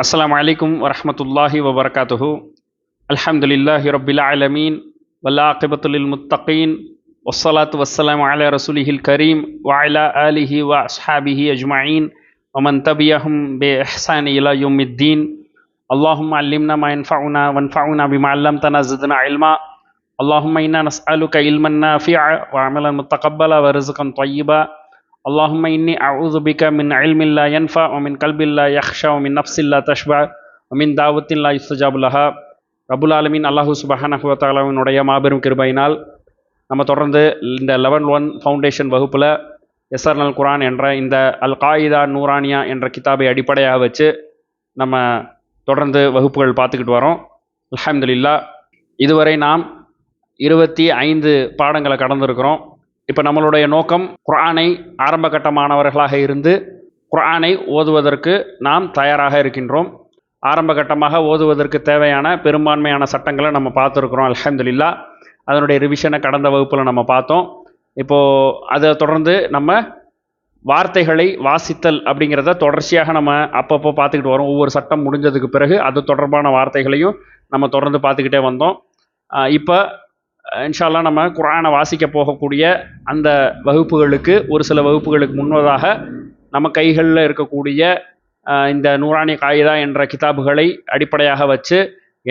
அஸ்ஸலாமு அலைக்கும் வரஹ்மத்துல்லாஹி வபரகாத்துஹு. அல்ஹம்துலில்லாஹி ரப்பில் ஆலமீன் வல் ஆகிபத்து லில் முத்தகீன் வஸ்ஸலாத்து வஸ்ஸலாமு அலா ரசூலிஹில் கரீம் வ அலா ஆலிஹி வ அஸ்ஹாபிஹி அஜ்மஈன் வ மன் தபியஹும் பி இஹ்சானி இலா யௌமித்தீன். அல்லாஹும்ம அல்லிம்னா மா யன்ஃபஉனா வன்ஃபஉனா பிமா அல்லம்தனா ஸித்னா இல்மா. அல்லாஹும்ம இன்னா நஸ்அலுக இல்மன் நாஃபிஅ வ அமலன் முத்தகப்பல வ ரிஸ்கன் தய்யிபா. اللهم إني أعوذ بك من علم لا ينفع ومن قلب لا يخشى ومن نفس لا تشبع ومن دعوة لا يستجاب لها. ரபுல் ஆலமீன் அல்லாஹு சுபஹானஹு வ தஆலாவினுடைய மாபெரும் கிருபையினால் நம்ம தொடர்ந்து இந்த லெவல் 1 ஃபவுண்டேஷன் வகுப்பில் எஸ்ஆர்னல் குரான் என்ற இந்த அல் காயிதா நூரானியா என்ற கிதாபை அடிப்படையாக வச்சு நம்ம தொடர்ந்து வகுப்புகள் பார்த்துக்கிட்டு வரோம். அல்ஹம்துலில்லாஹ், இதுவரை நாம் 25 பாடங்களை கடந்திருக்கிறோம். இப்போ நம்மளுடைய நோக்கம் குர்ஆனை ஆரம்ப கட்ட மாணவர்களாக இருந்து குர்ஆனை ஓதுவதற்கு நாம் தயாராக இருக்கின்றோம். ஆரம்ப கட்டமாக ஓதுவதற்கு தேவையான பெரும்பான்மையான சட்டங்களை நம்ம பார்த்துருக்குறோம். அல்ஹம்துலில்லாஹ், அதனுடைய ரிவிஷனை கடந்த வகுப்பில் நம்ம பார்த்தோம். இப்போது அதை தொடர்ந்து நம்ம வார்த்தைகளை வாசித்தல் அப்படிங்கிறத தொடர்ச்சியாக நம்ம அப்பப்போ பார்த்துக்கிட்டு வரோம். ஒவ்வொரு சட்டம் முடிஞ்சதுக்கு பிறகு அது தொடர்பான வார்த்தைகளையும் நம்ம தொடர்ந்து பார்த்துக்கிட்டே வந்தோம். இப்போ இன்ஷா அல்லாஹ் நம்ம குர்ஆனை வாசிக்க போகக்கூடிய அந்த வகுப்புகளுக்கு ஒரு சில வகுப்புகளுக்கு முன்னதாக நம்ம கைகளில் இருக்கக்கூடிய இந்த நூரானி காயிதா என்ற கிதாபுகளை அடிப்படையாக வச்சு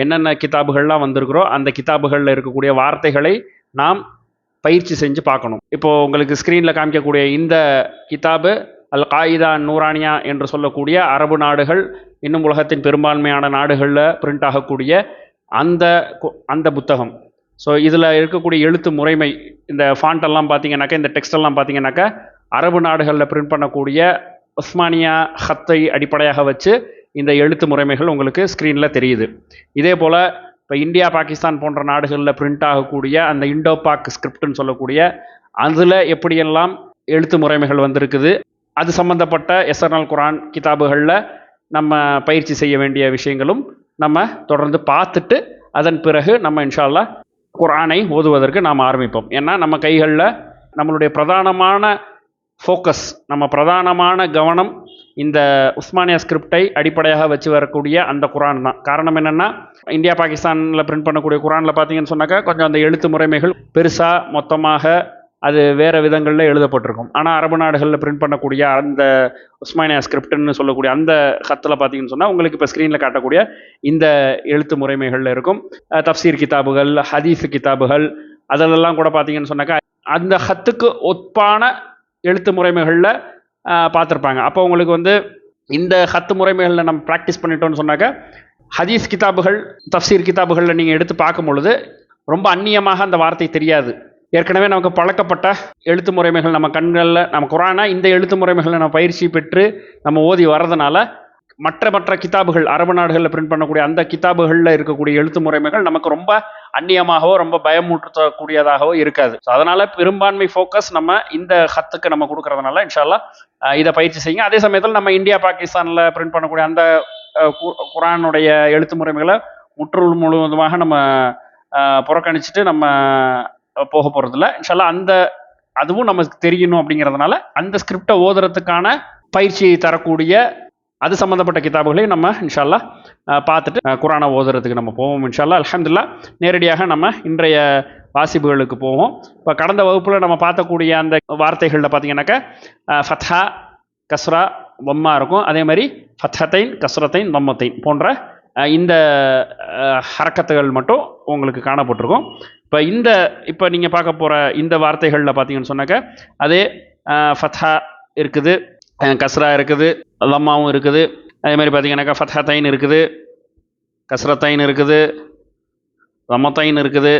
என்னென்ன கிதாபுகள்லாம் வந்திருக்கிறோ அந்த கிதாபுகளில் இருக்கக்கூடிய வார்த்தைகளை நாம் பயிற்சி செஞ்சு பார்க்கணும். இப்போது உங்களுக்கு ஸ்க்ரீனில் காமிக்கக்கூடிய இந்த கிதாபு அல் காயிதா நூரானியா என்று சொல்லக்கூடிய அரபு நாடுகள், இன்னும் உலகத்தின் பெரும்பான்மையான நாடுகளில் பிரிண்ட் ஆகக்கூடிய அந்த புத்தகம். ஸோ இதில் இருக்கக்கூடிய எழுத்து முறைமை, இந்த ஃபாண்டெல்லாம் பார்த்தீங்கன்னாக்கா, இந்த டெக்ஸ்டெல்லாம் பார்த்தீங்கன்னாக்கா அரபு நாடுகளில் பிரிண்ட் பண்ணக்கூடிய உஸ்மானியா ஹத்தை அடிப்படையாக வச்சு இந்த எழுத்து முறைமைகள் உங்களுக்கு ஸ்க்ரீனில் தெரியுது. இதே போல் இப்போ இந்தியா, பாகிஸ்தான் போன்ற நாடுகளில் பிரிண்ட் ஆகக்கூடிய அந்த இண்டோ பாக் ஸ்கிரிப்ட்னு சொல்லக்கூடிய அதில் எப்படியெல்லாம் எழுத்து முறைமைகள் வந்திருக்குது, அது சம்மந்தப்பட்ட எஸ்ஆர்னல் குர்ஆன் கிதாபுகளில் நம்ம பயிற்சி செய்ய வேண்டிய விஷயங்களும் நம்ம தொடர்ந்து பார்த்துட்டு அதன் பிறகு நம்ம இன்ஷா அல்லாஹ் குர்ஆனை ஓதுவதற்கு நாம் ஆரம்பிப்போம். ஏன்னா நம்ம கைகளில் நம்மளுடைய பிரதானமான ஃபோக்கஸ், நம்ம பிரதானமான கவனம் இந்த உஸ்மானியா ஸ்கிரிப்டை அடிப்படையாக வச்சு வரக்கூடிய அந்த குர்ஆன் தான். காரணம் என்னென்னா, இந்தியா பாகிஸ்தானில் பிரிண்ட் பண்ணக்கூடிய குர்ஆனில் பார்த்தீங்கன்னு சொன்னாக்கா கொஞ்சம் அந்த எழுத்து முறைமைகள் பெருசாக மொத்தமாக அது வேறு விதங்களில் எழுதப்பட்டிருக்கும். ஆனால் அரபு நாடுகளில் பிரிண்ட் பண்ணக்கூடிய அந்த உஸ்மானியா ஸ்கிரிப்ட்னு சொல்லக்கூடிய அந்த ஹத்தில் பார்த்தீங்கன்னு சொன்னால் உங்களுக்கு இப்போ ஸ்க்ரீனில் காட்டக்கூடிய இந்த எழுத்து முறைமைகளில் இருக்கும். தஃப்சீர் கிதாபுகள், ஹதீஸ் கிதாபுகள், அதிலெல்லாம் கூட பார்த்தீங்கன்னு சொன்னாக்கா அந்த ஹத்துக்கு ஒப்பான எழுத்து முறைமைகளில் பார்த்துருப்பாங்க. அப்போ உங்களுக்கு இந்த ஹத்து முறைமைகளில் நம்ம ப்ராக்டிஸ் பண்ணிட்டோம்னு சொன்னாக்கா ஹதீஸ் கிதாபுகள், தஃப்சீர் கிதாபுகளில் நீங்கள் எடுத்து பார்க்கும் பொழுது ரொம்ப அந்நியமாக அந்த வார்த்தை தெரியாது. ஏற்கனவே நமக்கு பழக்கப்பட்ட எழுத்து முறைமைகள் நம்ம கண்களில், நம்ம குர்ஆனை இந்த எழுத்து முறைமைகளை நம்ம பயிற்சி பெற்று நம்ம ஓதி வர்றதுனால மற்ற கிதாபுகள், அரபு நாடுகளில் பிரிண்ட் பண்ணக்கூடிய அந்த கிதாபுகளில் இருக்கக்கூடிய எழுத்து முறைமைகள் நமக்கு ரொம்ப அந்நியமாகவோ ரொம்ப பயமூட்டக்கூடியதாகவோ இருக்காது. ஸோ அதனால் பெரும்பான்மை ஃபோக்கஸ் நம்ம இந்த ஹத்துக்கு நம்ம கொடுக்கறதுனால இன்ஷா அல்லாஹ் இதை பயிற்சி செய்யுங்க. அதே சமயத்தில் நம்ம இந்தியா பாகிஸ்தானில் பிரிண்ட் பண்ணக்கூடிய அந்த குர்ஆனுடைய எழுத்து முறைமைகளை முழுவதுமாக நம்ம புறக்கணிச்சிட்டு நம்ம போக போகிறதில்ல. இன்ஷா அல்லாஹ் அதுவும் நமக்கு தெரியணும் அப்படிங்கிறதுனால அந்த ஸ்கிரிப்டை ஓதுறதுக்கான பயிற்சியை தரக்கூடிய அது சம்மந்தப்பட்ட கிதாபுகளை நம்ம இன்ஷா அல்லாஹ் பார்த்துட்டு குர்ஆனை ஓதுறதுக்கு நம்ம போவோம் இன்ஷா அல்லாஹ். அல்ஹம்துலில்லாஹ், நேரடியாக நம்ம இன்றைய வாசிப்புகளுக்கு போவோம். இப்போ கடந்த வகுப்பில் நம்ம பார்க்கக்கூடிய அந்த வார்த்தைகளில் பார்த்தீங்கன்னாக்கா ஃபத்ஹா, கஸ்ரா, வம்மா இருக்கும். அதே மாதிரி ஃபத்ஹத்தைன், கஸ்ரத்தைன், வம்மத்தைன் போன்ற இந்த ஹரக்கத்துகள் மட்டும் உங்களுக்கு காணப்பட்டிருக்கும். இப்போ நீங்கள் பார்க்க போகிற இந்த வார்த்தைகளில் பார்த்தீங்கன்னு சொன்னாக்கா அதே ஃபத்ஹா இருக்குது, கஸ்ரா இருக்குது, லம்மாவும் இருக்குது. அதே மாதிரி பார்த்தீங்கன்னாக்கா ஃபத்ஹத்தைன் இருக்குது, கஸ்ரத்தைன் இருக்குது, லம்மத்தைன் இருக்குது.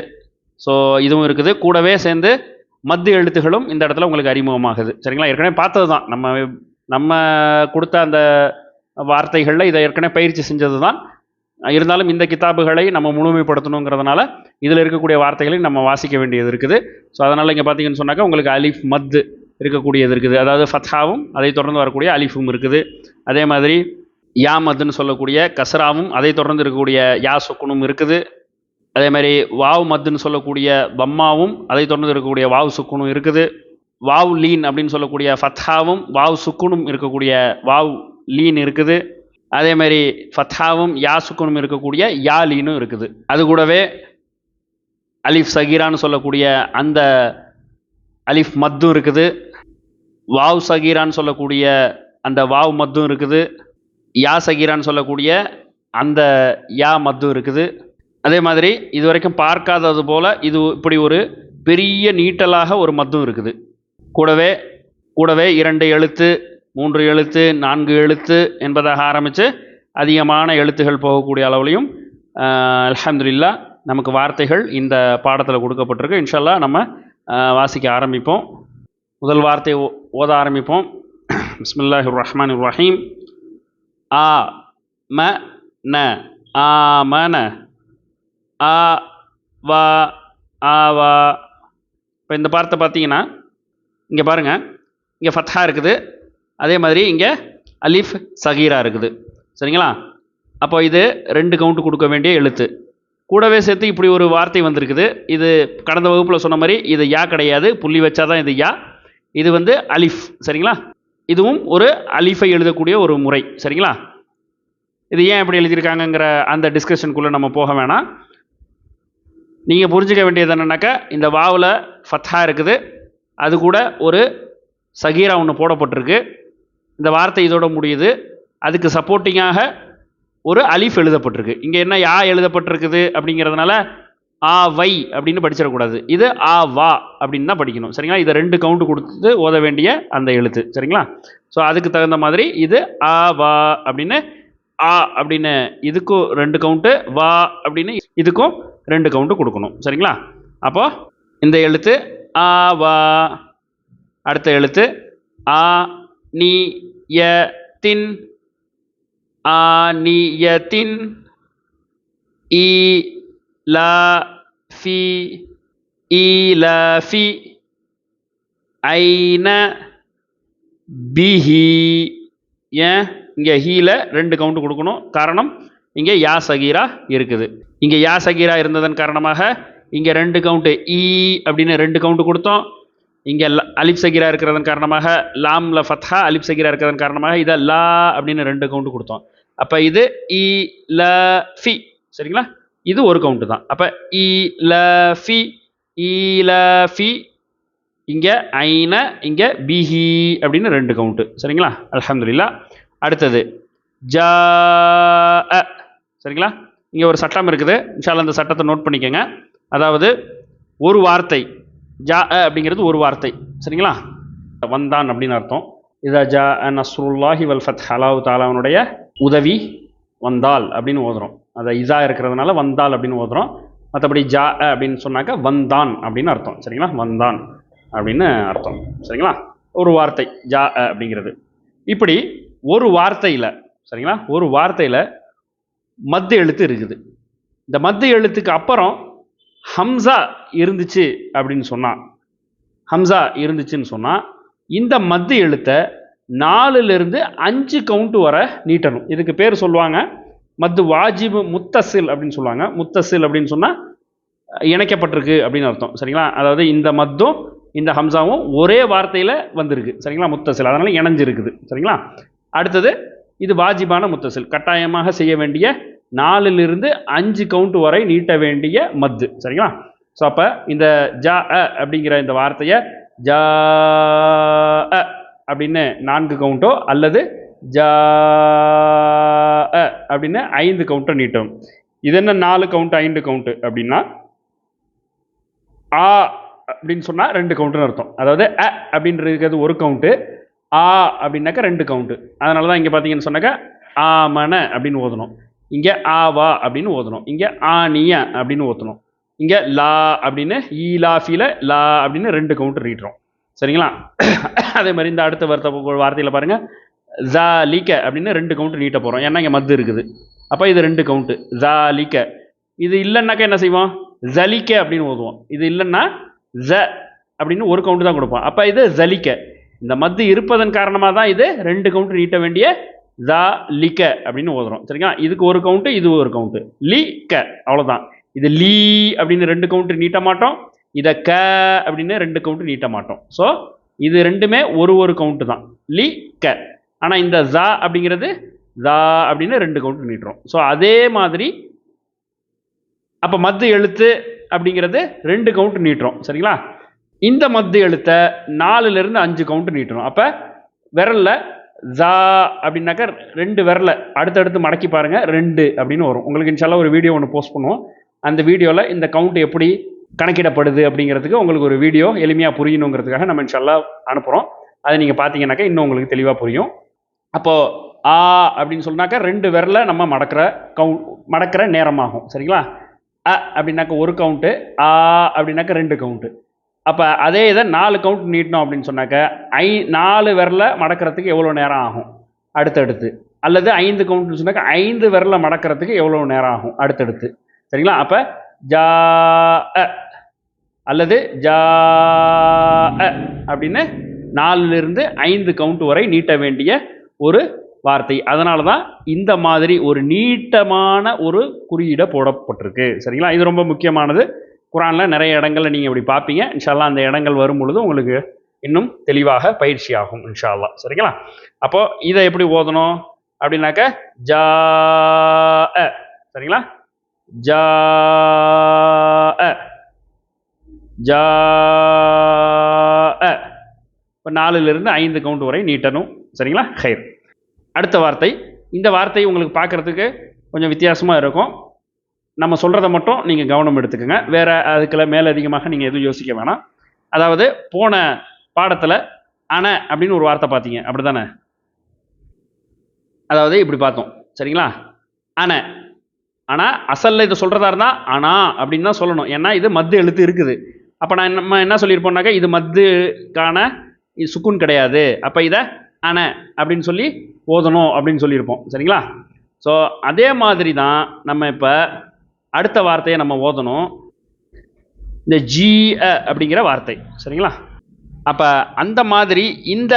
ஸோ இதுவும் இருக்குது. கூடவே சேர்ந்து மத்து எழுத்துகளும் இந்த இடத்துல உங்களுக்கு அறிமுகமாகுது. சரிங்களா? ஏற்கனவே பார்த்தது தான், நம்ம கொடுத்த அந்த வார்த்தைகளில் இதை ஏற்கனவே பயிற்சி செஞ்சது தான். இருந்தாலும் இந்த கிதாபுகளை நம்ம முழுமைப்படுத்தணுங்கிறதுனால இதில் இருக்கக்கூடிய வார்த்தைகளை நம்ம வாசிக்க வேண்டியது இருக்குது. ஸோ அதனால் இங்கே பார்த்தீங்கன்னு சொன்னாக்கா உங்களுக்கு அலிஃப் மத்து இருக்கக்கூடியது இருக்குது. அதாவது ஃபத்ஹாவும் அதை தொடர்ந்து வரக்கூடிய அலிஃபும் இருக்குது. அதே மாதிரி யா மத்துன்னு சொல்லக்கூடிய கஸ்ராவும் அதை தொடர்ந்து இருக்கக்கூடிய யா சுக்குனும் இருக்குது. அதே மாதிரி வாவ் மத்துன்னு சொல்லக்கூடிய பம்மாவும் அதை தொடர்ந்து இருக்கக்கூடிய வாவ் சுக்குனும் இருக்குது. வாவ் லீன் அப்படின்னு சொல்லக்கூடிய ஃபத்ஹாவும் வாவ் சுக்குனும் இருக்கக்கூடிய வாவ் லீன் இருக்குது. அதே மாதிரி ஃபத்ஹாவும் யா சுக்குனும் இருக்கக்கூடிய யா லீனும் இருக்குது. அது கூடவே அலிஃப் சகீரான்னு சொல்லக்கூடிய அந்த அலிஃப் மத்தும் இருக்குது. வாவ் சகீரான்னு சொல்லக்கூடிய அந்த வாவ் மத்தும் இருக்குது. யா சகீரான்னு சொல்லக்கூடிய அந்த யா மத்தும் இருக்குது. அதே மாதிரி இது வரைக்கும் பார்க்காதது போல் இது இப்படி ஒரு பெரிய நீட்டலாக ஒரு மத்தும் இருக்குது. கூடவே கூடவே 2 எழுத்து, 3 எழுத்து, 4 எழுத்து என்பதாக ஆரம்பித்து அதிகமான எழுத்துகள் போகக்கூடிய அளவுலையும் அல்ஹம்துலில்லாஹ் நமக்கு வார்த்தைகள் இந்த பாடத்தில் கொடுக்கப்பட்டிருக்கு. இன்ஷா அல்லாஹ் நம்ம வாசிக்க ஆரம்பிப்போம். முதல் வார்த்தை ஓத ஆரம்பிப்போம். பிஸ்மில்லாஹிர் ரஹ்மானிர் ரஹீம். ஆ ம ந ஆமன. ஆ வா ஆவா. இப்போ இந்த வார்த்தை பார்த்தீங்கன்னா இங்கே பாருங்கள், இங்கே ஃபத்ஹா இருக்குது, அதே மாதிரி இங்கே அலிஃப் சகீரா இருக்குது. சரிங்களா? அப்போ இது 2 கவுண்ட் கொடுக்க வேண்டிய எழுத்து. கூடவே சேர்த்து இப்படி ஒரு வார்த்தை வந்திருக்குது. இது கடந்த வகுப்பில் சொன்ன மாதிரி இது யா கிடையாது, புள்ளி வச்சாதான் இது யா. இது வந்து அலிஃப். சரிங்களா? இதுவும் ஒரு அலிஃபை எழுதக்கூடிய ஒரு முறை. சரிங்களா? இது ஏன் எப்படி எழுதியிருக்காங்கங்கிற அந்த டிஸ்கஷனுக்குள்ளே நம்ம போக வேணாம். நீங்கள் புரிஞ்சுக்க வேண்டியது என்னென்னாக்கா, இந்த வாவில் ஃபத்ஹா இருக்குது, அது கூட ஒரு சகீரா ஒன்று போடப்பட்டிருக்கு. இந்த வார்த்தை இதோட முடியுது. அதுக்கு சப்போர்ட்டிங்காக ஒரு அலிஃப் எழுதப்பட்டிருக்கு. இங்கே என்ன யா எழுதப்பட்டிருக்குது அப்படிங்கிறதுனால ஆ வை அப்படின்னு படிச்சிடக்கூடாது. இது ஆ வா அப்படின்னு தான் படிக்கணும். சரிங்களா? இதை 2 கவுண்ட் கொடுத்து ஓத வேண்டிய அந்த எழுத்து. சரிங்களா? ஸோ அதுக்கு தகுந்த மாதிரி இது ஆ வா அப்படின்னு, ஆ அப்படின்னு இதுக்கும் 2 கவுண்ட்டு, வா அப்படின்னு இதுக்கும் 2 கவுண்ட்டு கொடுக்கணும். சரிங்களா? அப்போ இந்த எழுத்து ஆ வா. அடுத்த எழுத்து ஆ நீ ய தின். ஆ நீ ய தின். ஈ லா ஃபி. ஈ லா ஃபி. ஐன பிஹி. ஏன் இங்கே ஹீல 2 கவுண்ட் கொடுக்கணும்? காரணம் இங்கே யா சகீரா இருக்குது. இங்கே யா சகீரா இருந்ததன் காரணமாக இங்கே 2 கவுண்ட்டு ஈ அப்படின்னு 2 கவுண்ட் கொடுத்தோம். இங்கே அலிப் சகீரா இருக்கிறதன் காரணமாக லாம்ல ஃபத்ஹா, அலிப் சகீரா இருக்கிறதன் காரணமாக இதை லா அப்படின்னு 2 கவுண்ட் கொடுத்தோம். அப்போ இது இ ல ஃபி. சரிங்களா? இது ஒரு கவுண்ட்டு தான். அப்போ இ ல ஃபி. ஈ ல ஃபி. இங்கே ஐன, இங்கே பிஹி அப்படின்னு 2 கவுண்ட்டு. சரிங்களா? அல்ஹம்துலில்லாஹ். அடுத்தது ஜா அ. சரிங்களா? இங்கே ஒரு சட்டம் இருக்குது. இன்ஷா அல்லாஹ் அந்த சட்டத்தை நோட் பண்ணிக்கோங்க. அதாவது ஒரு வார்த்தை ஜா அ அப்படிங்கிறது ஒரு வார்த்தை. சரிங்களா? வந்தான் அப்படின்னு அர்த்தம். இதா ஜா அ நஸ்ருல்லாஹி வல் ஃபத்ஹ், அல்லாஹ் தஆலாவுடைய உதவி வந்தால் அப்படின்னு ஓதுறோம். அதை இதா இருக்கிறதுனால வந்தால் அப்படின்னு ஓதுறோம். மற்றபடி ஜா அ அப்படின்னு சொன்னாக்கா வந்தான் அப்படின்னு அர்த்தம். சரிங்களா? வந்தான் அப்படின்னு அர்த்தம். சரிங்களா? ஒரு வார்த்தை ஜா அ அப்படிங்கிறது. இப்படி ஒரு வார்த்தையில், சரிங்களா, ஒரு வார்த்தையில் மத்து எழுத்து இருக்குது. இந்த மத்து எழுத்துக்கு அப்புறம் ஹம்சா இருந்துச்சு அப்படின்னு சொன்னால், ஹம்சா இருந்துச்சுன்னு சொன்னால் இந்த மத்து எழுத்தை 4லிருந்து 5 கவுண்ட் வர நீட்டணும். இதுக்கு பேர் சொல்லுவாங்க மத்து வாஜிபு முத்தசில் அப்படின்னு சொல்லுவாங்க. முத்தசில் அப்படின்னு சொன்னால் இணைக்கப்பட்டிருக்கு அப்படின்னு அர்த்தம். சரிங்களா? அதாவது இந்த மத்தும் இந்த ஹம்சாவும் ஒரே வார்த்தையில் வந்திருக்கு. சரிங்களா? முத்தசில், அதனால இணைஞ்சிருக்குது. சரிங்களா? அடுத்தது இது வாஜிபான முத்தசில், கட்டாயமாக செய்ய வேண்டிய 4லிருந்து 5 கவுண்ட் வரை நீட்ட வேண்டிய மத்து. சரிங்களா? ஸோ அப்போ இந்த ஜா அ அப்படிங்கிற இந்த வார்த்தையை ஜா அ அப்படின்னு 4 கவுண்டோ அல்லது ஜா அ அப்படின்னு 5 கவுண்டோ நீட்டும். இது என்ன 4 கவுண்ட் 5 கவுண்ட் அப்படின்னா, ஆ அப்படின்னு சொன்னால் 2 கவுண்ட்டுன்னு அர்த்தம். அதாவது அ அப்படின்றது ஒரு கவுண்ட்டு, ஆ அப்படின்னாக்கா 2 கவுண்ட்டு. அதனால தான் இங்கே பார்த்தீங்கன்னு சொன்னாக்கா ஆமன அப்படின்னு ஓதணும். இங்கே ஆவா அப்படின்னு ஓதணும். இங்கே ஆனிய அப்படின்னு ஓதணும். இங்கே லா அப்படின்னு ஈலாஃபில லா அப்படின்னு 2 கவுண்ட் ரீட்டுறோம். சரிங்களா? அதே மாதிரி இந்த அடுத்த வார்த்தையில் பாருங்கள், ஜாலிக்க அப்படின்னு 2 கவுண்ட் நீட்ட போகிறோம். ஏன்னா இங்கே மத்து இருக்குது. அப்போ இது 2 கவுண்ட்டு ஜாலிக்க. இது இல்லைன்னாக்கா என்ன செய்வோம்? ஜலிக்க அப்படின்னு ஓதுவோம். இது இல்லைன்னா ஜ அப்படின்னு ஒரு கவுண்ட் தான் கொடுப்போம். அப்போ இது ஜலிக்க. இந்த மத்து இருப்பதன் காரணமாக தான் இது 2 கவுண்ட் நீட்ட வேண்டிய ஜா லிக்க அப்படின்னு ஓதுறோம். சரிங்களா? இதுக்கு ஒரு கவுண்ட்டு, இது ஒரு கவுண்ட்டு. லி க, அவ்வளோதான். இது லீ அப்படின்னு 2 கவுண்ட் நீட்ட மாட்டோம். இதை க அப்படின்னு 2 கவுண்ட் நீட்ட மாட்டோம். ஸோ இது ரெண்டுமே ஒரு கவுண்ட்டு தான், லி க. ஆனால் இந்த ஜா அப்படிங்கிறது ஜா அப்படின்னு 2 கவுண்ட் நீட்டுறோம். ஸோ அதே மாதிரி அப்போ மத்து எழுத்து அப்படிங்கிறது 2 கவுண்ட் நீட்டுறோம். சரிங்களா? இந்த மத்து எழுத்தை 4லேருந்து 5 கவுண்ட் நீட்டுறோம். அப்போ விரலில் ஜா அப்படின்னாக்கா 2 விரலை அடுத்தடுத்து மடக்கி பாருங்கள் 2 அப்படின்னு வரும். உங்களுக்கு இன்ஷால்லா ஒரு வீடியோ ஒன்று போஸ்ட் பண்ணுவோம். அந்த வீடியோவில் இந்த கவுண்ட் எப்படி கணக்கிடப்படுது அப்படிங்கிறதுக்கு உங்களுக்கு ஒரு வீடியோ எளிமையாக புரியணுங்கிறதுக்காக நம்ம இன்ஷால்லா அனுப்புகிறோம். அதை நீங்கள் பார்த்தீங்கன்னாக்கா இன்னும் உங்களுக்கு தெளிவாக புரியும். அப்போது ஆ அப்படின்னு சொன்னாக்கா 2 விரலை நம்ம மடக்கிற நேரமாகும். சரிங்களா? அ அப்படின்னாக்கா 1 கவுண்ட்டு, ஆ அப்படின்னாக்கா 2 கவுண்ட்டு. அப்போ அதே இதை 4 கவுண்ட் நீட்டணும் அப்படின்னு சொன்னாக்க 4 விரலை மடக்கிறதுக்கு எவ்வளோ நேரம் ஆகும் அடுத்தடுத்து. அல்லது 5 கவுண்ட்னு சொன்னாக்க 5 விரலை மடக்கிறதுக்கு எவ்வளோ நேரம் ஆகும் அடுத்தடுத்து. சரிங்களா? அப்போ ஜா அ அல்லது ஜா அ அப்படின்னு 4லிருந்து 5 கவுண்ட் வரை நீட்ட வேண்டிய ஒரு வார்த்தை. அதனால தான் இந்த மாதிரி ஒரு நீட்டமான ஒரு குறியீடை போடப்பட்டிருக்கு. சரிங்களா? இது ரொம்ப முக்கியமானது. குர்ஆனில் நிறைய இடங்களில் நீங்கள் இப்படி பார்ப்பீங்க. இன்ஷா அல்லாஹ் அந்த இடங்கள் வரும் பொழுது உங்களுக்கு இன்னும் தெளிவாக பயிற்சி ஆகும் இன்ஷா அல்லாஹ். சரிங்களா? அப்போ இதை எப்படி ஓதணும் அப்படின்னாக்க ஜா அ. சரிங்களா? ஜா அ ஜா அ. இப்போ 4லிருந்து 5 கவுண்ட் வரை நீட்டணும். சரிங்களா? ஹைர். அடுத்த வார்த்தை. இந்த வார்த்தை உங்களுக்கு பார்க்குறதுக்கு கொஞ்சம் வித்தியாசமாக இருக்கும். நம்ம சொல்கிறத மட்டும் நீங்கள் கவனம் எடுத்துக்கோங்க. வேறு அதுக்குள்ள மேலதிகமாக நீங்கள் எதுவும் யோசிக்க வேணாம். அதாவது போன பாடத்தில் அன அப்படின்னு ஒரு வார்த்தை பார்த்தீங்க, அப்படி தானே? அதாவது இப்படி பார்த்தோம். சரிங்களா? அன. ஆனால் அசலில் இது சொல்கிறதா இருந்தால் அனா அப்படின்னு தான் சொல்லணும். ஏன்னா இது மத்து எழுத்து இருக்குது. அப்போ நம்ம என்ன சொல்லியிருப்போம்னாக்கா இது மத்துக்கான இது சுக்குன் கிடையாது. அப்போ இதை அன அப்படின்னு சொல்லி ஓதணும் அப்படின்னு சொல்லியிருப்போம். சரிங்களா? ஸோ அதே மாதிரி தான் நம்ம இப்போ அடுத்த வார்த்தையை நம்ம ஓதணும். இந்த ஜி அப்படிங்கிற வார்த்தை. சரிங்களா? அப்போ அந்த மாதிரி இந்த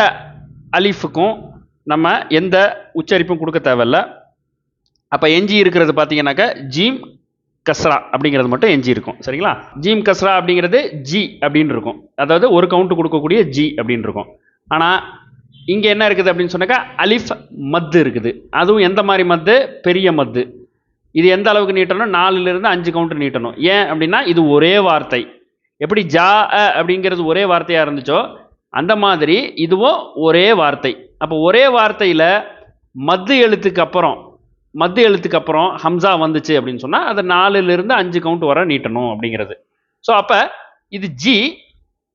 அலிஃபுக்கும் நம்ம எந்த உச்சரிப்பும் கொடுக்க தேவையில்ல. அப்போ எஞ்சி இருக்கிறது பார்த்தீங்கன்னாக்கா ஜீம் கஸ்ரா அப்படிங்கிறது மட்டும் எஞ்சி இருக்கும். சரிங்களா? ஜீம் கஸ்ரா அப்படிங்கிறது ஜி அப்படின்னு இருக்கும். அதாவது ஒரு கவுண்ட் கொடுக்கக்கூடிய ஜி அப்படின்னு இருக்கும். ஆனால் இங்கே என்ன இருக்குது அப்படின்னு சொன்னாக்கா அலிஃப் மத்து இருக்குது. அதுவும் எந்த மாதிரி மத்து? பெரிய மத்து. இது எந்த அளவுக்கு நீட்டணும்? 4லிருந்து 5 கவுண்ட் நீட்டணும். ஏன் அப்படின்னா இது ஒரே வார்த்தை. எப்படி ஜா அ அப்படிங்கிறது ஒரே வார்த்தையாக இருந்துச்சோ அந்த மாதிரி இதுவும் ஒரே வார்த்தை. அப்போ ஒரே வார்த்தையில் மத்து எழுத்துக்கு அப்புறம் ஹம்சா வந்துச்சு அப்படின்னு சொன்னால் அதை 4லிருந்து 5 கவுண்ட் வர நீட்டணும் அப்படிங்கிறது. ஸோ அப்போ இது ஜி.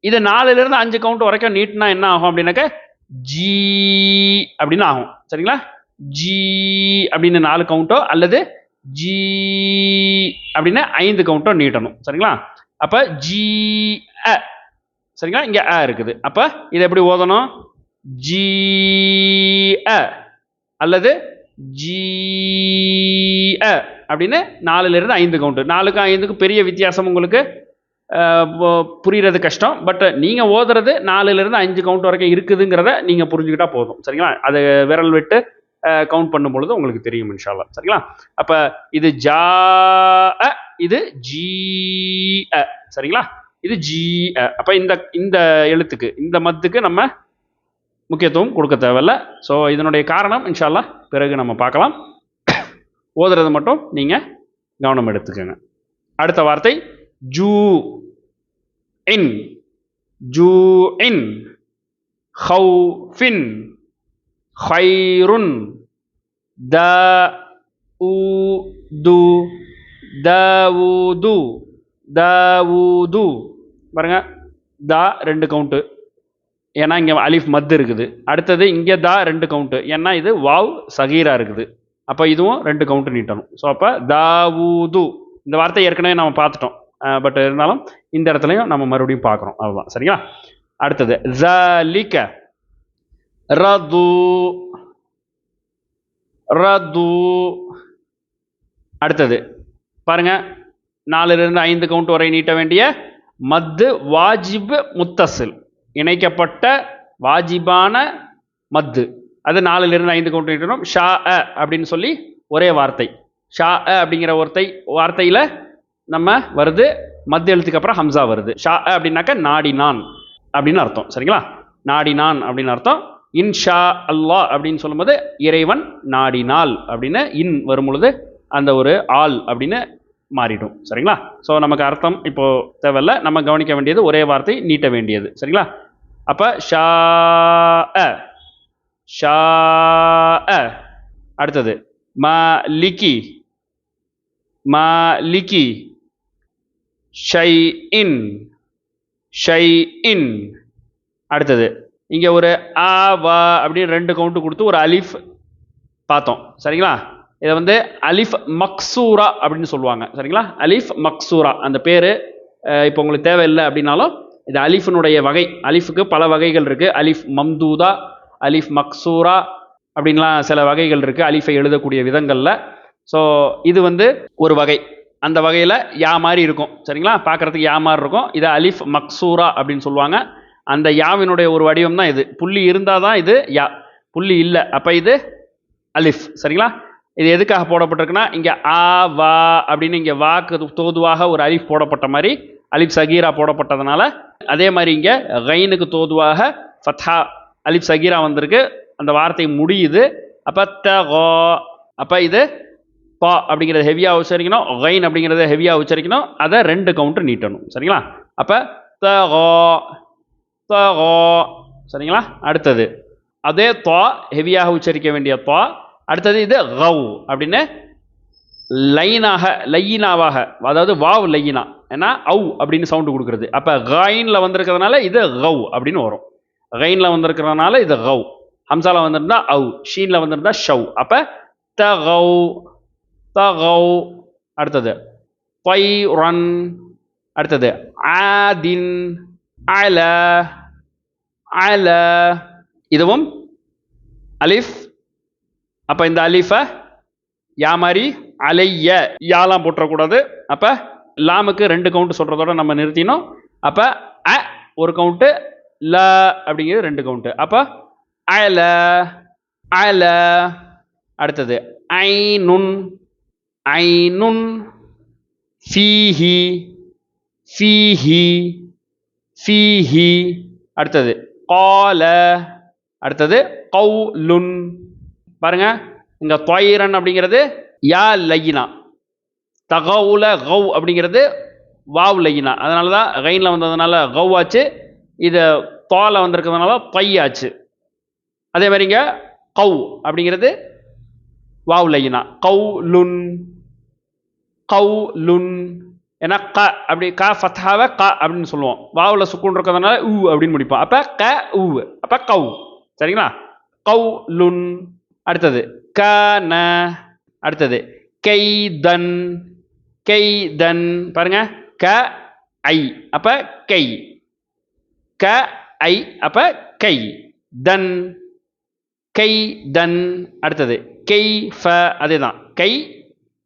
இது 4லிருந்து 5 கவுண்ட் வரைக்கும் நீட்டினா என்ன ஆகும் அப்படின்னாக்க ஜி அப்படின்னு ஆகும். சரிங்களா? ஜி அப்படின்னு 4 கவுண்டோ அல்லது ஜி அப்படின்னு 5 கவுண்டோ நீட்டணும். சரிங்களா? அப்போ ஜி அ. சரிங்களா? இங்கே அ இருக்குது. அப்போ இதை எப்படி ஓதணும்? ஜி அ அல்லது ஜி அ அப்படின்னு 4லிருந்து 5 கவுண்ட். 4க்கும் 5க்கும் பெரிய வித்தியாசம் உங்களுக்கு புரிகிறது கஷ்டம். பட் நீங்கள் ஓதுறது 4லிருந்து 5 கவுண்ட் வரைக்கும் இருக்குதுங்கிறத நீங்கள் புரிஞ்சுக்கிட்டா போதும். சரிங்களா? அதை விரல் விட்டு கவுண்ட் பண்ணும் பொழுது உங்களுக்கு தெரியும் இன்ஷா அல்லாஹ். சரிங்களா? அப்போ இது ஜா அ, இது ஜி அ. சரிங்களா? இது ஜி அ. அப்போ இந்த எழுத்துக்கு இந்த மத்துக்கு நம்ம முக்கியத்துவம் கொடுக்க தேவையில்ல. ஸோ இதனுடைய காரணம் இன்ஷா அல்லாஹ் பிறகு நம்ம பார்க்கலாம். ஓதுறது மட்டும் நீங்கள் கவனம் எடுத்துக்கோங்க. அடுத்த வார்த்தை ஜூ இன். ஜூ இன் ஹௌஃபின் ஹைருன் தஊது தாவூது தாவூது. பாருங்க தா 2 கவுண்ட்டு. ஏன்னா இங்கே அலிஃப் மத்து இருக்குது. அடுத்தது இங்கே தா 2 கவுண்ட்டு. ஏன்னா இது வாவ் சகீரா இருக்குது. அப்போ இதுவும் 2 கவுண்ட் நீட்டணும். ஸோ அப்போ தாவூது இந்த வார்த்தை ஏற்கனவே நம்ம பார்த்துட்டோம். பட் இருந்தாலும் இந்த இடத்துலையும் நம்ம மறுபடியும் பார்க்குறோம். அதுதான். சரிங்களா? அடுத்தது ஜலிக ரது ரது. அடுத்தது பாருங்க 4லிருந்து 5 கவுண்ட் வரை நீட்ட வேண்டிய மத்து வாஜிப் முத்தசில் இணைக்கப்பட்ட வாஜிபான மத்து. அது 4லிருந்து 5 கவுண்ட் நீட்டணும். ஷா அ அப்படின்னு சொல்லி ஒரே வார்த்தை. ஷா அ அப்படிங்கிற வார்த்தையில் நம்ம வருது மத்து எழுத்துக்கு அப்புறம் ஹம்சா வருது. ஷா அ அப்படின்னாக்கா நாடினான் அப்படின்னு அர்த்தம். சரிங்களா? நாடினான் அப்படின்னு அர்த்தம். இன்ஷா அல்லாஹ் அப்படின்னு சொல்லும்போது இறைவன் நாடினால் அப்படின்னு இன் வரும் பொழுது அந்த ஒரு ஆல் அப்படின்னு மாறிடும். சரிங்களா? ஸோ நமக்கு அர்த்தம் இப்போ தேவையில்ல, நம்ம கவனிக்க வேண்டியது ஒரே வார்த்தை நீட்ட வேண்டியது. சரிங்களா? அப்போ ஷா அ, ஷா அ. அடுத்தது மாலிகி, மாலிகி, ஷை இன், ஷை இன். அடுத்தது இங்கே ஒரு ஆ வா அப்படின்னு 2 கவுண்ட் கொடுத்து ஒரு அலிஃப் பார்த்தோம். சரிங்களா? இதை வந்து அலிஃப் மக்சூரா அப்படின்னு சொல்லுவாங்க. சரிங்களா? அலிஃப் மக்சூரா அந்த பேர் இப்போ உங்களுக்கு தேவையில்லை அப்படின்னாலும் இது அலிஃபினுடைய வகை. அலிஃபுக்கு பல வகைகள் இருக்குது. அலிஃப் மம்தூதா, அலிஃப் மக்சூரா அப்படின்லாம் சில வகைகள் இருக்குது அலிஃபை எழுதக்கூடிய விதங்களில். ஸோ இது வந்து ஒரு வகை. அந்த வகையில் யா மாதிரி இருக்கும். சரிங்களா? பார்க்குறதுக்கு யா மாதிரி இருக்கும். இதை அலிஃப் மக்சூரா அப்படின்னு சொல்லுவாங்க. அந்த யாவினுடைய ஒரு வடிவம் தான் இது. புள்ளி இருந்தால் தான் இது யா, புள்ளி இல்லை அப்போ இது அலிஃப். சரிங்களா? இது எதுக்காக போடப்பட்டிருக்குன்னா இங்கே ஆ வா அப்படின்னு இங்கே வாக்கு தோதுவாக ஒரு அலிஃப் போடப்பட்ட மாதிரி அலிஃப் சகீரா போடப்பட்டதுனால, அதே மாதிரி இங்கே கைனுக்கு தோதுவாக ஃபத்ஹா அலிஃப் சகீரா வந்திருக்கு. அந்த வார்த்தை முடியுது. அப்போ த கோ, அப்போ இது பா அப்படிங்கிறத ஹெவியாக உச்சரிக்கணும், கைன் அப்படிங்கிறத ஹெவியாக உச்சரிக்கணும். அதை 2 கவுண்டர் நீட்டணும். சரிங்களா? அப்போ த கோ, த கோ. சரிங்களா? அடுத்தது அதே தா ஹெவியாக உச்சரிக்க வேண்டிய தா. அடுத்தது இது கவ் அப்படின்னு லைனாக லையினாவாக, அதாவது வாவ் லையினா, ஏன்னா அவு அப்படின்னு சவுண்டு கொடுக்குறது. அப்போ கைனில் வந்திருக்கிறதுனால இது கவ் அப்படின்னு வரும். கைனில் வந்திருக்கிறதுனால இது கவ். ஹம்சால வந்திருந்தா அவு, ஷீனில் வந்திருந்தா ஷவ். அப்போ த கவ், த கவ். அடுத்தது தைரன். அடுத்தது ஆதின், அல, அல. இதுவும் அலிஃப். அப்போ இந்த அலிஃபை யா மாதிரி அலைய யாலாம் போட்டுறக்கூடாது. அப்போ லாமுக்கு 2 கவுண்ட் சொல்கிறதோட நம்ம நிறுத்தினோம். அப்போ அ ஒரு கவுண்ட்டு, ல அப்படிங்கிறது 2 கவுண்ட்டு. அப்போ அல, அல. அடுத்தது ஐனுன், ஐனுன். ஃபீஹி, ஃபீஹி, ஃபீஹி. அடுத்தது கால. அடுத்தது கௌலுன். பாருங்க, இங்க தொயிரன் அப்படிங்கிறது யா லையினா, தகவுல கவ் அப்படிங்கிறது வாவ் லையினா. அதனால தான் கைனில் வந்ததுனால கவ் ஆச்சு, இது தோல வந்திருக்கிறதுனால தொய் ஆச்சு. அதே மாதிரி இங்கே கவ் அப்படிங்கிறது வாவ் லையினா, கௌலுன், கௌலுன். ஏன்னா க அப்படி க ஃபத்ஹாவை க அப்படின்னு சொல்லுவோம். வாவில் சுக்குன் இருக்கிறதுனால ஊ அப்படின்னு முடிப்போம். அப்போ க ஊ, அப்போ கவ். சரிங்களா? கௌலுன். அடுத்தது கன. அடுத்தது கெய்தன், கெய்தன். பாருங்க, க ஐ அப்போ கை, க ஐ அப்போ கை, தன், கை தன். அடுத்தது கெய் ஃப, அதே தான் கை,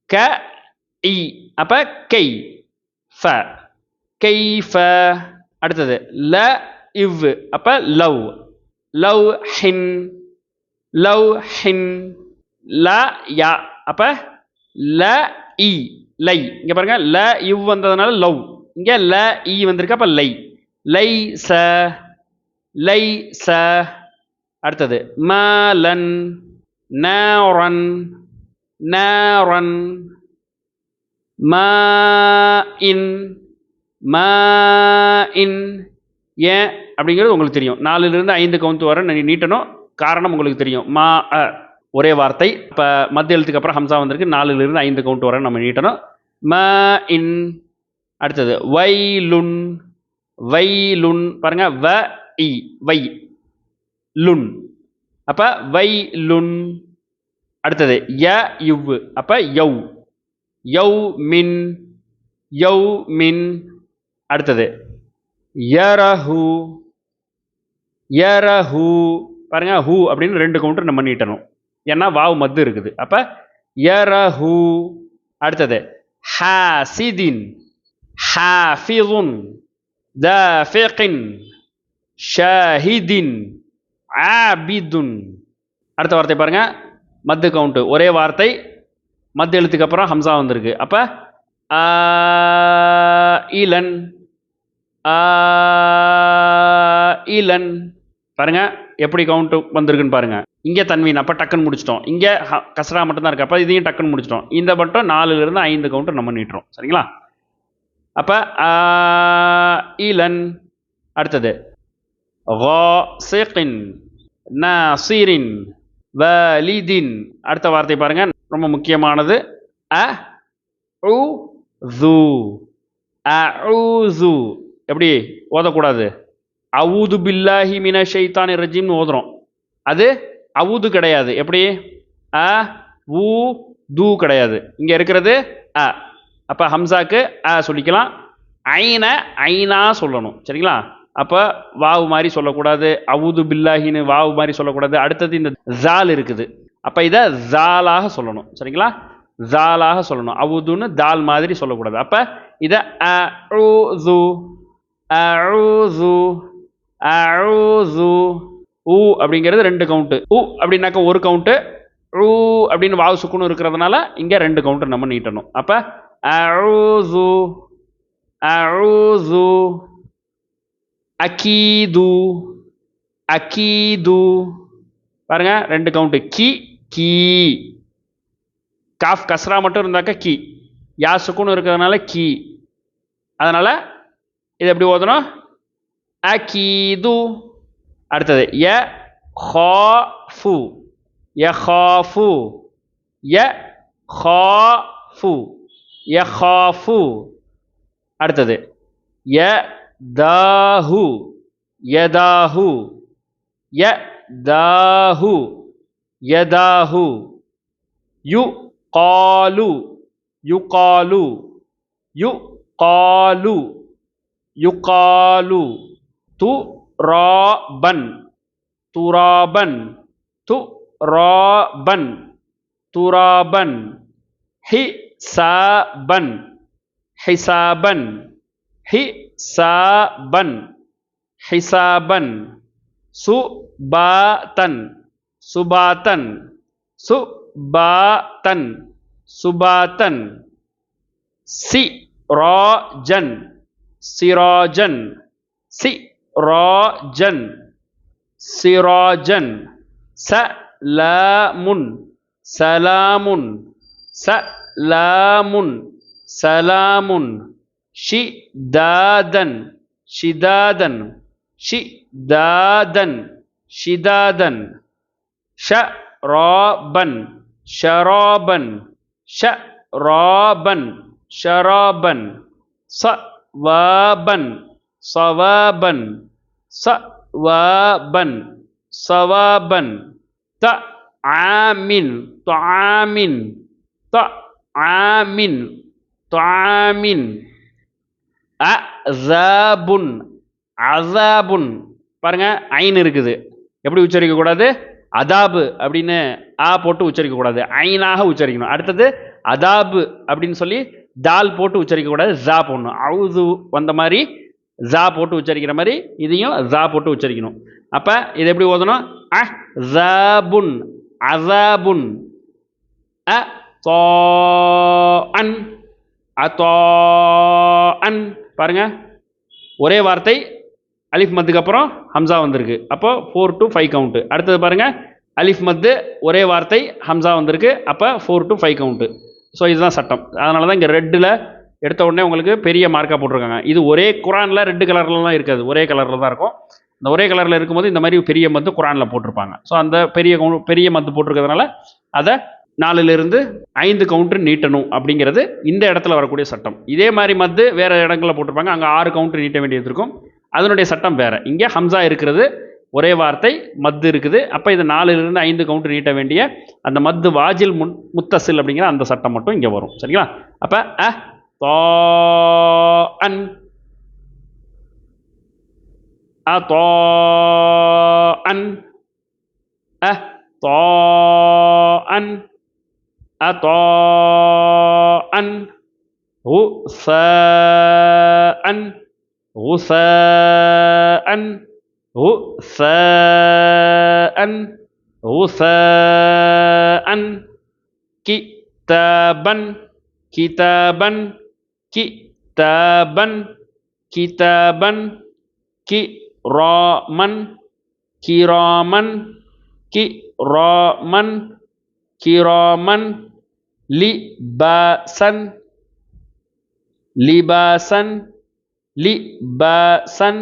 க இ அப்போ கை, ஃப, கை ஃப. அடுத்தது ல இவ் அப்போ love, love hind, love hind. ல யா அப்போ ல இ லை. இங்கே பாருங்க, ல இவ் வந்ததுனால லவ், இங்கே ல இ வந்திருக்கு அப்போ லை, லை ச, லை ச. அடுத்தது மலன், நாரன், நாரன். மாஇன், மாஇன். ஏன் அப்படிங்கிறது உங்களுக்கு தெரியும். 4லிருந்து 5 கவுண்ட் வர நீட்டணும். காரணம் உங்களுக்கு தெரியும். மா அ ஒரே வார்த்தை. இப்போ மத்திய எழுத்துக்கு அப்புறம் ஹம்சா வந்திருக்கு. 4லிருந்து 5 கவுண்ட் வர நம்ம நீட்டணும். ம இன். அடுத்தது வைலுன், வைலுன். பாருங்க, வ இ வை, லுன் அப்போ வைலுன். அடுத்தது ய யுவ் அப்போ யவ், யவ் மின், யவ் மின். அடுத்தது யரஹு, யரஹு. பாருங்க, ஹூ அப்படின்னு 2 கவுண்டர் நம்ம நீட்டணும். ஏன்னா வாவ் மத்து இருக்குது. அப்போ யரஹு. அடுத்தது ஹாசிதின், ஹாஃபிதுன், தாஃபிகின், ஷாஹிதின், ஆபிதுன். அடுத்த வார்த்தை பாருங்க, மத்து கவுண்ட் ஒரே வார்த்தை, மத்து எழுத்துக்கு அப்புறம் ஹம்சா வந்திருக்கு. அப்போ இலன், இலன். பாருங்க, எப்படி கவுண்ட் வந்திருக்குன்னு பாருங்க. இங்கே தன்வீன், அப்போ டக்குன்னு முடிச்சிட்டோம். இங்கே கஸ்ரா மட்டும் தான் இருக்கு, அப்போ இதையும் டக்குன்னு முடிச்சிட்டோம். இந்த மட்டும் 4லிருந்து 5 கவுண்ட் நம்ம நீட்டுறோம். சரிங்களா? அப்போ ஈலன். அடுத்தது غاسق ناصر والد. அடுத்த வார்த்தை பாருங்க, ரொம்ப முக்கியமானது. அஊது. எப்படி ஓதக்கூடாது? அவுது பில்லாஹி மின ஷைத்தானி ரஜீம்னு ஓதுறோம். அது அவுது கிடையாது. எப்படி? ஊ தூ கிடையாது. இங்கே இருக்கிறது அப்போ ஹம்சாக்கு சொல்லிக்கலாம். ஐனா சொல்லணும். சரிங்களா? அப்போ வாவு மாதிரி சொல்லக்கூடாது, அவுது பில்லாஹின்னு வாவு மாதிரி சொல்லக்கூடாது. அடுத்தது இந்த ஜால் இருக்குது, அப்போ இதை ஜாலாக சொல்லணும். சரிங்களா? ஜாலாக சொல்லணும். அவுதுன்னு தால் மாதிரி சொல்லக்கூடாது. அப்போ இதை ஊ அப்படிங்கிறது 2 கவுண்ட்டு. ஊ அப்படின்னாக்க 1 கவுண்ட்டு. ஊ அப்படின்னு வாவு சுக்குன்னு இருக்கிறதுனால இங்கே 2 கவுண்ட்டு நம்ம நீட்டணும். அப்போ அஊது அகீது. பாருங்க, 2 கவுண்ட்டு. கீ. காஃப் கஸ்ரா மட்டும் இருந்தாக்க கீ, யா சுக்குன்னு இருக்கிறதுனால கீ. அதனால இது எப்படி ஓதணும்? அகீது. அடுத்தது யஹாஃபு. அடுத்தது யதாஹு. யுகாலு. துராபன். ஹிசாபன். சுபாத்தன். சிராஜன். சலாமுன். ஷிதாதன். ஷராபன். சவாபன். துஆமின். அஸாபுன். பாருங்க, ஐன் இருக்குது. எப்படி உச்சரிக்க கூடாது? அதாபு அப்படின்னு போட்டு உச்சரிக்க கூடாது, ஐனாக உச்சரிக்கணும். அடுத்தது அதாபு அப்படின்னு சொல்லி தால் போட்டு உச்சரிக்க கூடாது, ஜா போடணும். அவுது வந்த மாதிரி ஜா போட்டு உச்சரிக்கிற மாதிரி இதையும் ஜா போட்டு உச்சரிக்கணும். அப்ப இது எப்படி ஓதணும்? அஸாபுன். அதாஅன். பாருங்க, ஒரே வார்த்தை, அலிஃப் மத்துக்கு அப்புறம் ஹம்சா வந்திருக்கு. அப்போ 4 to 5 கவுண்ட்டு. அடுத்தது பாருங்க, அலிஃப் மத்து ஒரே வார்த்தை, ஹம்சா வந்திருக்கு. அப்போ 4 to 5 கவுண்ட்டு. ஸோ இதுதான் சட்டம். அதனால தான் இங்கே ரெட்டில் எடுத்த உடனே உங்களுக்கு பெரிய மார்க்காக போட்டிருக்காங்க. இது ஒரே குரானில் ரெட் கலர்லாம் இருக்காது, ஒரே கலரில் தான் இருக்கும். இந்த ஒரே கலரில் இருக்கும்போது இந்த மாதிரி பெரிய மத்து குரானில் போட்டிருப்பாங்க. ஸோ அந்த பெரிய மத்து போட்டிருக்கிறதுனால அதை 4லிருந்து 5 கவுண்ட்ரு நீட்டணும் அப்படிங்கிறது இந்த இடத்துல வரக்கூடிய சட்டம். இதே மாதிரி மத்து வேறு இடங்களில் போட்டிருப்பாங்க, அங்கே 6 கவுண்ட்ரு நீட்ட வேண்டியது இருக்கும். அதனுடைய சட்டம் வேறு. இங்கே ஹம்சா இருக்கிறது, ஒரே வார்த்தை, மத்து இருக்குது. அப்போ இது 4லிருந்து 5 கவுண்ட்ரு நீட்ட வேண்டிய அந்த மத்து வாஜில் முத்தசில் அப்படிங்கிற அந்த சட்டம் மட்டும் இங்கே வரும். சரிங்களா? அப்போ an an an an غثاءً كتابًا كراما Grameen Grameen Grameen லிபாசன் லிபாசன் லிபாசன்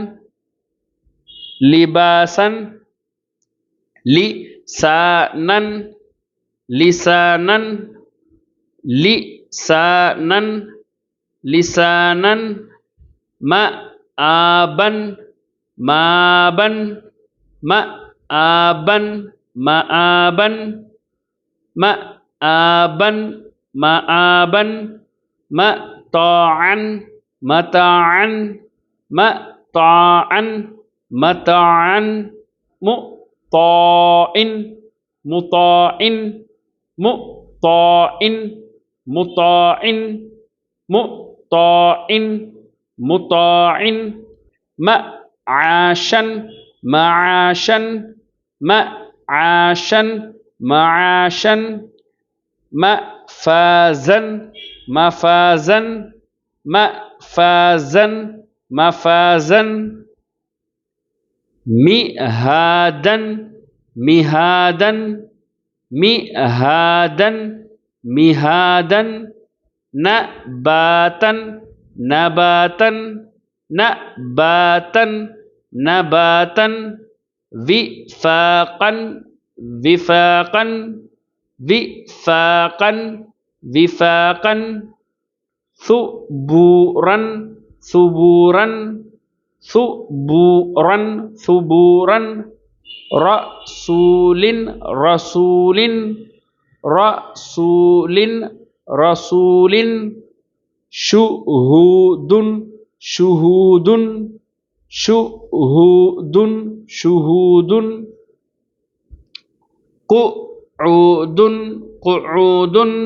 லிபாசன் லிசானன் லிசானன் லிசானன் லிசானன் மஆபன் மாபன் மஆபன் மஆபன் மஆபன் மஆபன் மதாஅன் மதாஅன் மதாஅன் மதாஅன் முத்தாஇன் முத்தாஇன் முத்தாஇன் முத்தாஇன் முத்தாஇன் முத்தாஇன் மஆஷன் மஆஷன் மஆஷன் மஆஷன் மஃபாசன் மஃபாசன் மஃபாசன் மஃபாசன் மிஹாதன் மிஹாதன் மிஹாதன் மிஹாதன் நபாதன் நபாதன் நபாதன் நபாதன் விஃபாகன் விஃபாகன் விஃபாகன் விஃபாகன் சுபூரன் சுபூரன் சுபூரன் சுபூரன் ரசூலின் ரசூலின் ரசூலின் ரசூலின் ஷுஹூதுன் ஷுஹூதுன் ஷுஹூதுன் ஷுஹூதுன் குஊதுன் குஊதுன்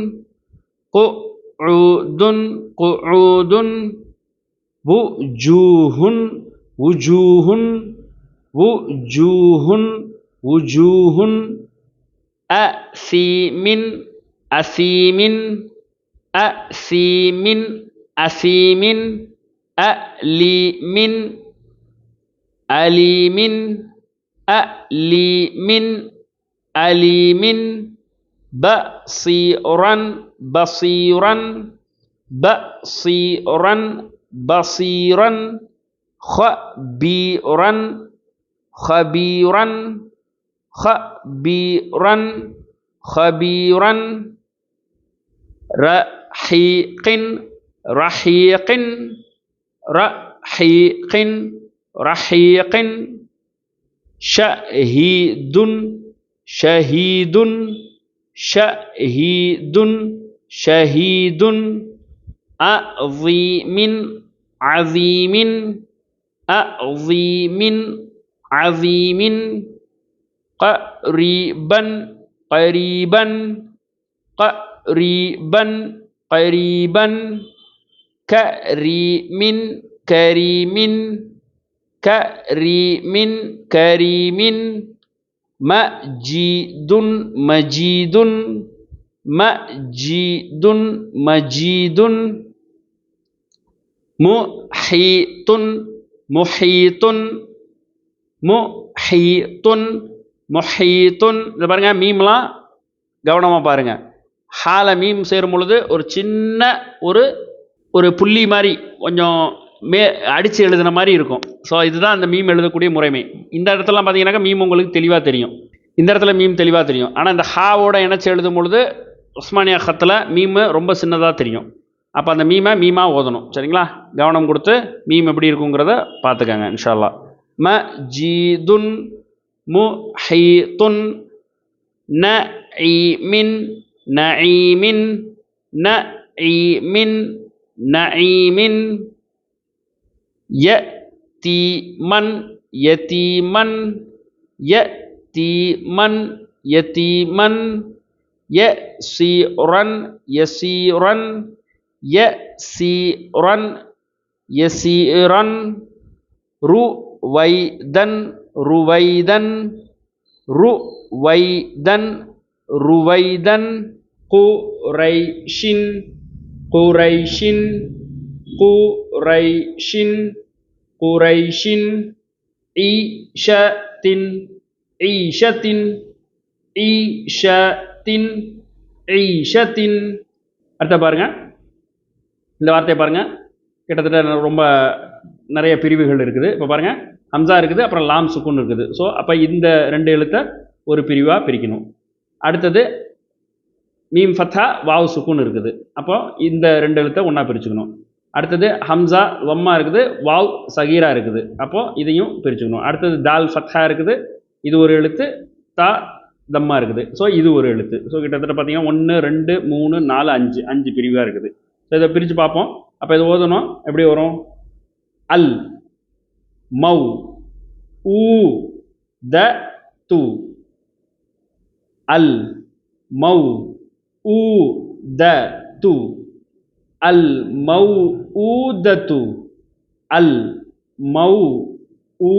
குஊதுன் குஊதுன் wujuhun wujuhun wujuhun wujuhun asimin asimin asimin asimin alimin alimin alimin alimin basiran basiran basiran basiran khabiran khabiran khabiran khabiran rahiqin rahiqin rahiqin rahiqin syahidun syahidun syahidun syahidun azimin azimin azimin azimin qariban qariban qariban qariban karimin karimin karimin karimin majidun majidun majidun majidun muhitun muhitun muhitun muhitun. இத பாருங்க, மீம்லாம் கவனமா பாருங்க. ஹால meme சேரும் பொழுது ஒரு சின்ன ஒரு புள்ளி மாதிரி கொஞ்சம் அடிச்சு எழுதுன மாதிரி இருக்கும். ஸோ இதுதான் அந்த மீம் எழுதக்கூடிய முறைமை. இந்த இடத்துலலாம் பார்த்தீங்கன்னாக்கா மீம் உங்களுக்கு தெளிவாக தெரியும். இந்த இடத்துல மீம் தெளிவாக தெரியும். ஆனால் இந்த ஹாவோட இணைச்சி எழுதும் பொழுது உஸ்மானியா ஹத்தில் மீமு ரொம்ப சின்னதாக தெரியும். அப்போ அந்த மீமாக ஓதணும். சரிங்களா? கவனம் கொடுத்து மீம் எப்படி இருக்குங்கிறத பார்த்துக்கங்க இன்ஷா அல்லாஹ். மஜீதுன் முஹீதுன் நஈமின் நஈமின் நஈமின் நஈமின் யதீமன் யதீமன் யதீமன் யதீமன் யஸீரன் யஸீரன் யஸீரன் யஸீரன் ருவைதன் ருவைதன் ருவைதன் ருவைதன் குரைஷின் குரைஷின் குரைஷின் குரைஷின் ஈஷத்தின் ஈஷத்தின் ஈஷத்தின் ஈஷத்தின். அடுத்த பாருங்க, இந்த வார்த்தையை பாருங்க, கிட்டத்தட்ட ரொம்ப நிறைய பிரிவுகள் இருக்குது. இப்போ பாருங்க, ஹம்சா இருக்குது, அப்புறம் லாம் சுக்குன் இருக்குது. ஸோ அப்போ இந்த ரெண்டு எழுத்தை ஒரு பிரிவாக பிரிக்கணும். அடுத்தது மீம் ஃபத்தா வாவ் சுக்குன் இருக்குது. அப்போ இந்த ரெண்டு எழுத்தை ஒன்றா பிரிச்சுக்கணும். அடுத்தது ஹம்சா வம்மா இருக்குது, வாவ் சகீரா இருக்குது. அப்போ இதையும் பிரிச்சுக்கணும். அடுத்தது தால் ஃபத்தா இருக்குது, இது ஒரு எழுத்து, தா தம்மா இருக்குது. ஸோ இது ஒரு எழுத்து. ஸோ கிட்டத்தட்ட பார்த்தீங்கன்னா 1 2 3 4 5 5 பிரிவாக இருக்குது. ஸோ இதை பிரித்து பார்ப்போம். அப்போ இதை ஓதணும். எப்படி வரும்? அல் மௌ ஊ த து. அல் மௌ ஊ த து. அல் மௌ ஊ த து. அல் மௌ ஊ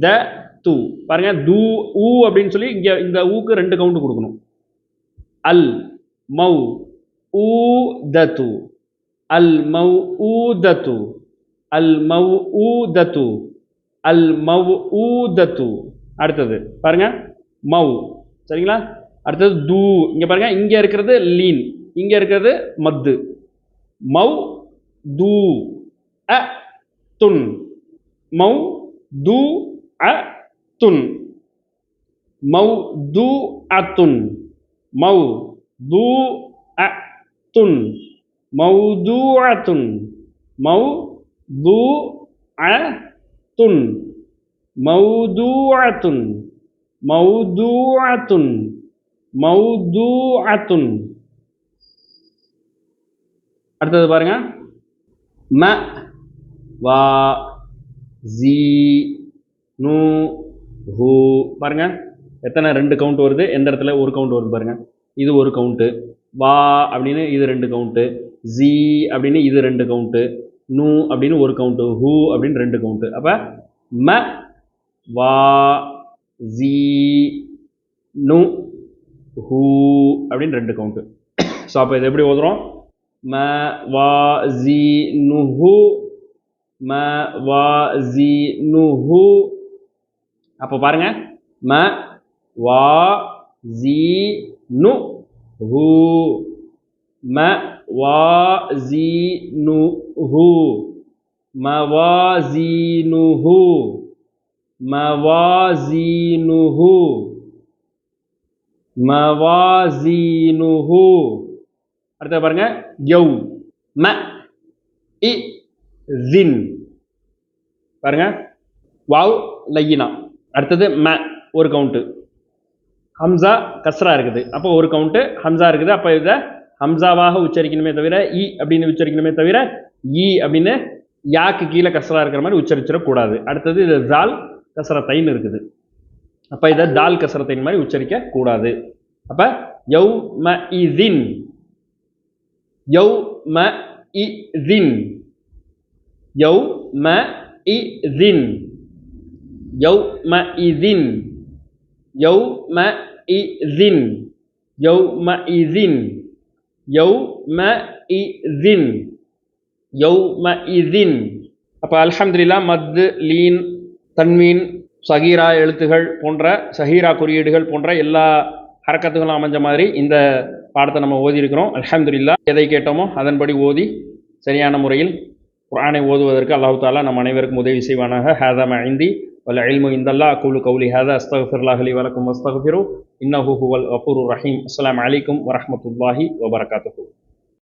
த து. பாருங்க, து ஊ அப்படின்னு சொல்லி இங்க இந்த ஊக்கு 2 கவுண்ட் கொடுக்கணும். அல் மௌ ஊ த து. அல் மௌ ஊ த து. அல் மௌ ஊ த து. அல் மௌ ஊ த து. அடுத்தது பாருங்க, மௌ. சரிங்களா? அடுத்தது து. இங்க பாருங்க, இங்க இருக்கிறது லீன், இங்க இருக்கிறது மத்து. மௌ து அ துன். மௌ து அ துன். மௌ து அ துன். மௌ து அ துன். மௌ து அ துன். மௌ து அ துன். மௌ து அ துன். மௌ து அ துன். மௌ து அ துன். அடுத்தது பாருங்க, ம வா ஜி நு ஹூ. பாருங்க எத்தனை 2 கவுண்ட் வருது, எந்த இடத்துல ஒரு கவுண்ட் வருது பாருங்க. இது ஒரு கவுண்ட்டு, வா அப்படின்னு இது 2 கவுண்ட்டு, ஜி அப்படின்னு இது 2 கவுண்ட்டு, நு அப்படின்னு ஒரு கவுண்ட்டு, ஹூ அப்படின்னு 2 கவுண்ட்டு. அப்போ ம வா ஜி நு ஹூ அப்படின்னு 2 கவுண்ட்டு. ஸோ அப்போ இது எப்படி ஓதுறோம்? ம வா ஜி நு ஹூ. ம வா ஜி நு ஹூ. அப்போ பாருங்க, ம வா ஜி நு ஹூ. ம வா ஜி நு ஹூ. ம வா ஜி நு ஹூ. ம வா ஜி நு ஹூ. ம வா ஜி நு ஹூ. அடுத்த பாருங்க, யௌ ம இ ஜின். பாருங்க, வாவ் லையினா. அடுத்தது ம ஒரு கவுண்ட்டு, ஹம்சா கஸ்ரா இருக்குது. அப்போ ஒரு கவுண்ட்டு ஹம்சா இருக்குது. அப்போ இதை ஹம்சாவாக உச்சரிக்கணுமே தவிர இ அப்படின்னு உச்சரிக்கணுமே தவிர இ அப்படின்னு யாக்கு கீழே கஸ்ரா இருக்கிற மாதிரி உச்சரிச்சிடக்கூடாது. அடுத்தது இது தால் கசரத்தைன்னு இருக்குது. அப்போ இதை தால் கசரத்தைன் மாதிரி உச்சரிக்க கூடாது. அப்போ யௌ ம இதின். யௌ ம இதின். யௌ ம இதின். யௌ ம இதின். யௌ ம இதின். யௌ ம இதின். யௌ ம இதின். யௌ ம இதின். அப்போ அல்ஹம்துலில்லாஹ் மத்து, லீன், தன்வீன், சகீரா எழுத்துகள் போன்ற சஹீரா குறியீடுகள் போன்ற எல்லா ஹரக்கத்துகளும் அமைஞ்ச மாதிரி இந்த பாடத்தை நம்ம ஓதி இருக்கிறோம். அல்ஹம்துலில்லாஹ் எதை கேட்டோமோ அதன்படி ஓதி சரியான முறையில் குர்ஆனை ஓதுவதற்கு அல்லாஹ் தஆலா நம் அனைவருக்கும் உதவி செய்வானாக. ஹாதா மா இந்தி வல் இல்மு இந்தல்லாஹ். அகூலு கௌலி ஹாதா அஸ்தக்ஃபிருல்லாஹ் லி வ லக்கும் வஸ்தக்ஃபிரு இன்னஹு ஹுவல் கஃபூருர் ரஹீம். அஸ்ஸலாமு அலைக்கும் வ ரஹ்மத்துல்லாஹி வ பரகாத்துஹு.